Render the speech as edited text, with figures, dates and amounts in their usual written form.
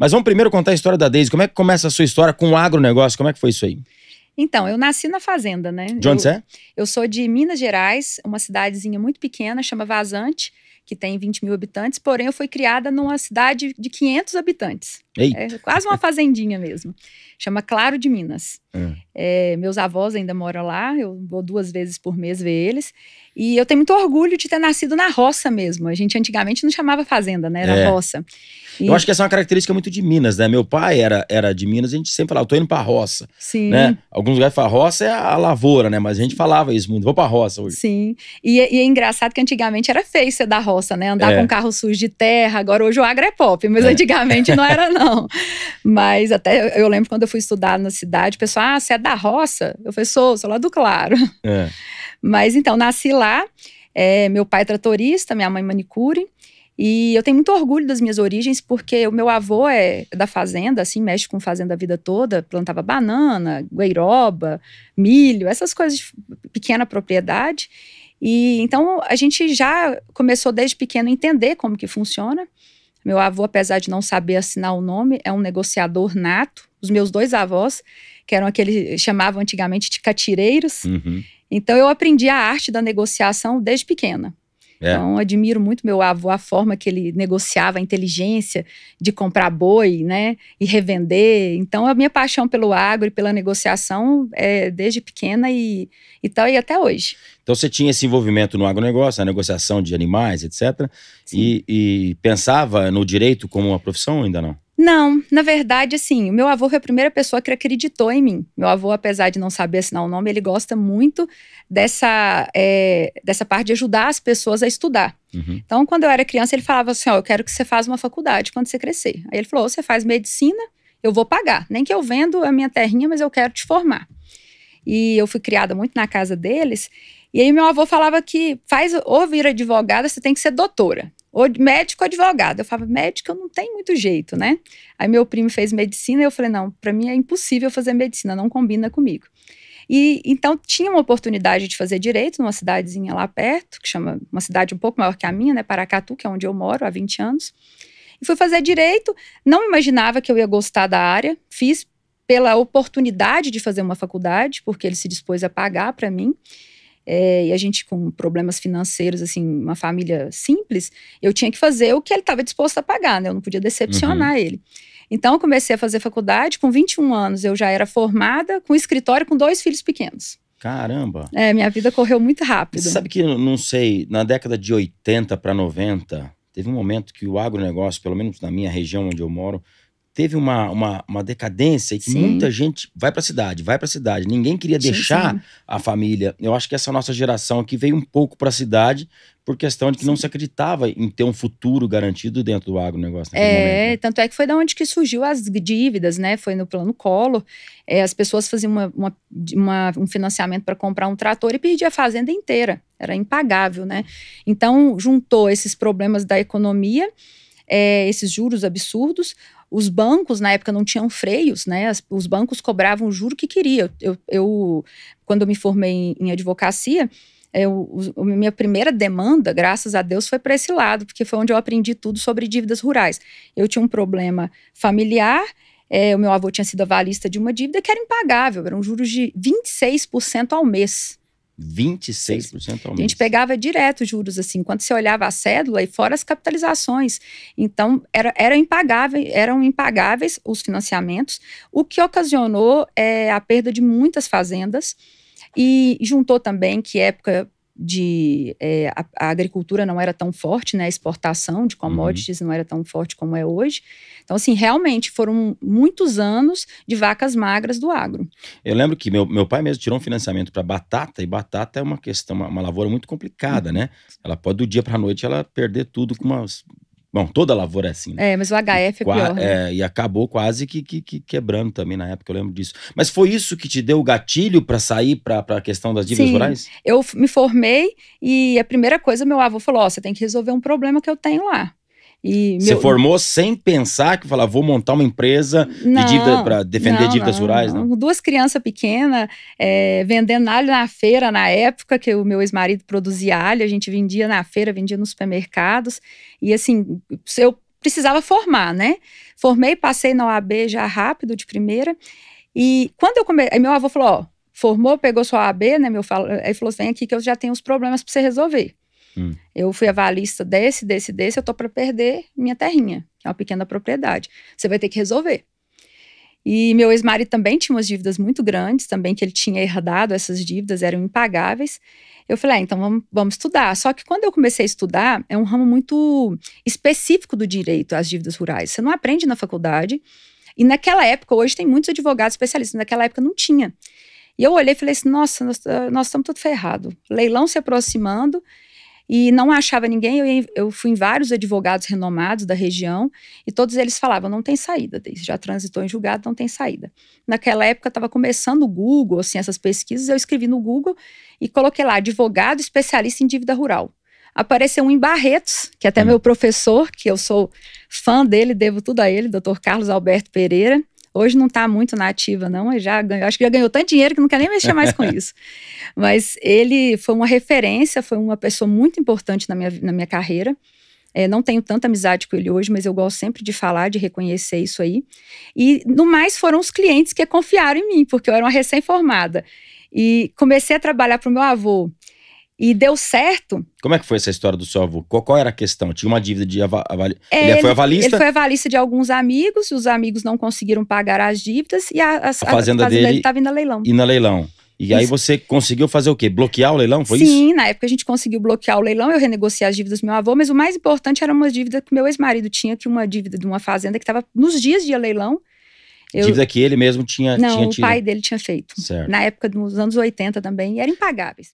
Mas vamos primeiro contar a história da Deise. Como é que começa a sua história com o agronegócio? Como é que foi isso aí? Então, eu nasci na fazenda, né? De onde você é? Eu sou de Minas Gerais, uma cidadezinha muito pequena, chama Vazante, que tem 20 mil habitantes, porém eu fui criada numa cidade de 500 habitantes. Eita. É quase uma fazendinha mesmo. Chama Claro de Minas. Meus avós ainda moram lá, eu vou 2 vezes por mês ver eles. E eu tenho muito orgulho de ter nascido na roça mesmo. A gente antigamente não chamava fazenda, né? Era roça. Eu acho que essa é uma característica muito de Minas, né? Meu pai era de Minas, a gente sempre falava, tô indo pra roça. Sim. Né? Alguns lugares falam roça é a lavoura, né? Mas a gente falava isso muito, vou pra roça hoje. Sim. E é engraçado que antigamente era feio ser da roça, né? Andar com carro sujo de terra. Agora hoje o agro é pop, mas antigamente não era não. Mas até eu lembro quando eu fui estudar na cidade, o pessoal, você é da roça? Eu falei, sou lá do Claro. Mas então, nasci lá, meu pai é tratorista, minha mãe manicure, e eu tenho muito orgulho das minhas origens, porque o meu avô é da fazenda, assim, mexe com fazenda a vida toda, plantava banana, gueiroba, milho, essas coisas de pequena propriedade. E então a gente já começou desde pequeno a entender como que funciona. Meu avô, apesar de não saber assinar o nome, é um negociador nato. Os meus 2 avós, que eram aqueles, chamavam antigamente de catireiros. Então eu aprendi a arte da negociação desde pequena. Então, admiro muito meu avô, a forma que ele negociava, a inteligência de comprar boi, né, e revender. Então, a minha paixão pelo agro e pela negociação é desde pequena e até hoje. Então, você tinha esse envolvimento no agronegócio, na negociação de animais, etc. E pensava no direito como uma profissão ou ainda não? Não, na verdade, assim, o meu avô foi a primeira pessoa que acreditou em mim. Meu avô, apesar de não saber assinar o nome, ele gosta muito dessa parte de ajudar as pessoas a estudar. Então, quando eu era criança, ele falava assim, eu quero que você faça uma faculdade quando você crescer. Aí ele falou, você faz medicina, eu vou pagar. Nem que eu vendo a minha terrinha, mas eu quero te formar. E eu fui criada muito na casa deles. E aí meu avô falava que ou vir advogada, você tem que ser doutora. Ou médico ou advogado. Eu falava, médico eu não tenho muito jeito, né? Aí meu primo fez medicina e eu falei, não, para mim é impossível fazer medicina, não combina comigo. E então tinha uma oportunidade de fazer direito numa cidadezinha lá perto, que chama uma cidade um pouco maior que a minha, né? Paracatu, que é onde eu moro há 20 anos. E fui fazer direito, não imaginava que eu ia gostar da área, fiz pela oportunidade de fazer uma faculdade, porque ele se dispôs a pagar para mim. E a gente com problemas financeiros, assim, uma família simples, eu tinha que fazer o que ele estava disposto a pagar, né? Eu não podia decepcionar ele. Então eu comecei a fazer faculdade, com 21 anos eu já era formada, com escritório, com 2 filhos pequenos. Caramba! Minha vida correu muito rápido. Você sabe que, não sei, na década de 80 para 90, teve um momento que o agronegócio, pelo menos na minha região onde eu moro, teve uma decadência e que muita gente vai pra cidade. Ninguém queria deixar a família. Eu acho que essa nossa geração aqui veio um pouco pra cidade por questão de que não se acreditava em ter um futuro garantido dentro do agronegócio naquele momento, né? Tanto é que foi da onde que surgiu as dívidas, né? Foi no plano Collor. As pessoas faziam um financiamento para comprar um trator e perdiam a fazenda inteira. Era impagável, né? Então, juntou esses problemas da economia, esses juros absurdos. Os bancos, na época, não tinham freios, né? Os bancos cobravam o juro que queria. Quando eu me formei em advocacia, minha primeira demanda, graças a Deus, foi para esse lado, porque foi onde eu aprendi tudo sobre dívidas rurais. Eu tinha um problema familiar, o meu avô tinha sido avalista de uma dívida que era impagável, eram juros de 26% ao mês. 26% ao mês. A gente pegava direto juros, assim, quando você olhava a cédula e fora as capitalizações. Então, eram impagáveis os financiamentos, o que ocasionou a perda de muitas fazendas e juntou também que época a agricultura não era tão forte, né? A exportação de commodities não era tão forte como é hoje. Então, assim, realmente foram muitos anos de vacas magras do agro. Eu lembro que meu pai mesmo tirou um financiamento para batata, e batata é uma questão, uma lavoura muito complicada, né? Ela pode do dia para a noite ela perder tudo com umas... Bom, toda lavoura é assim, né? Mas o HF é pior, né? E acabou quase que quebrando também na época, eu lembro disso. Mas foi isso que te deu o gatilho para sair para a questão das dívidas rurais? Sim, eu me formei e a primeira coisa, meu avô falou, você tem que resolver um problema que eu tenho lá. Você formou sem pensar que falava, vou montar uma empresa de dívida para defender dívidas rurais? Não. 2 crianças pequenas vendendo alho na feira na época que o meu ex-marido produzia alho, a gente vendia na feira, vendia nos supermercados. E assim, eu precisava formar, né? Formei, passei na OAB já rápido, de primeira. E quando eu comecei, aí meu avô falou, ó, formou, pegou sua OAB, né? Aí falou, vem aqui que eu já tenho os problemas para você resolver. Eu fui avalista desse, eu tô para perder minha terrinha, que é uma pequena propriedade. Você vai ter que resolver. E meu ex-marido também tinha umas dívidas muito grandes, também que ele tinha herdado, essas dívidas eram impagáveis. Eu falei, então vamos estudar. Só que quando eu comecei a estudar, é um ramo muito específico do direito, as dívidas rurais. Você não aprende na faculdade. E naquela época, hoje tem muitos advogados especialistas, naquela época não tinha. E eu olhei e falei assim, nossa, nós estamos tudo ferrado. Leilão se aproximando e não achava ninguém. Eu fui em vários advogados renomados da região e todos eles falavam, não tem saída, Deise, já transitou em julgado, não tem saída. Naquela época estava começando o Google, assim, essas pesquisas, eu escrevi no Google e coloquei lá, advogado especialista em dívida rural. Apareceu um em Barretos, que até meu professor, que eu sou fã dele, devo tudo a ele, Dr. Carlos Alberto Pereira. Hoje não está muito na ativa, não, acho que já ganhou tanto dinheiro que não quer nem mexer mais com isso. Mas ele foi uma referência, foi uma pessoa muito importante na minha carreira. Não tenho tanta amizade com ele hoje, mas eu gosto sempre de falar, de reconhecer isso aí. E, no mais, foram os clientes que confiaram em mim, porque eu era uma recém-formada. E comecei a trabalhar para o meu avô. E deu certo. Como é que foi essa história do seu avô? Qual era a questão? Tinha uma dívida de ele foi avalista? Ele foi avalista de alguns amigos, e os amigos não conseguiram pagar as dívidas, e a fazenda dele estava indo a leilão. E na leilão. E aí você conseguiu fazer o quê? Bloquear o leilão, foi isso? Sim, na época a gente conseguiu bloquear o leilão, eu renegociei as dívidas do meu avô, mas o mais importante era uma dívida que meu ex-marido tinha, que uma dívida de uma fazenda que estava nos dias de leilão. Dívida que ele mesmo tinha Não, tido. O pai dele tinha feito. Certo. Na época dos anos 80 também, e eram impagáveis.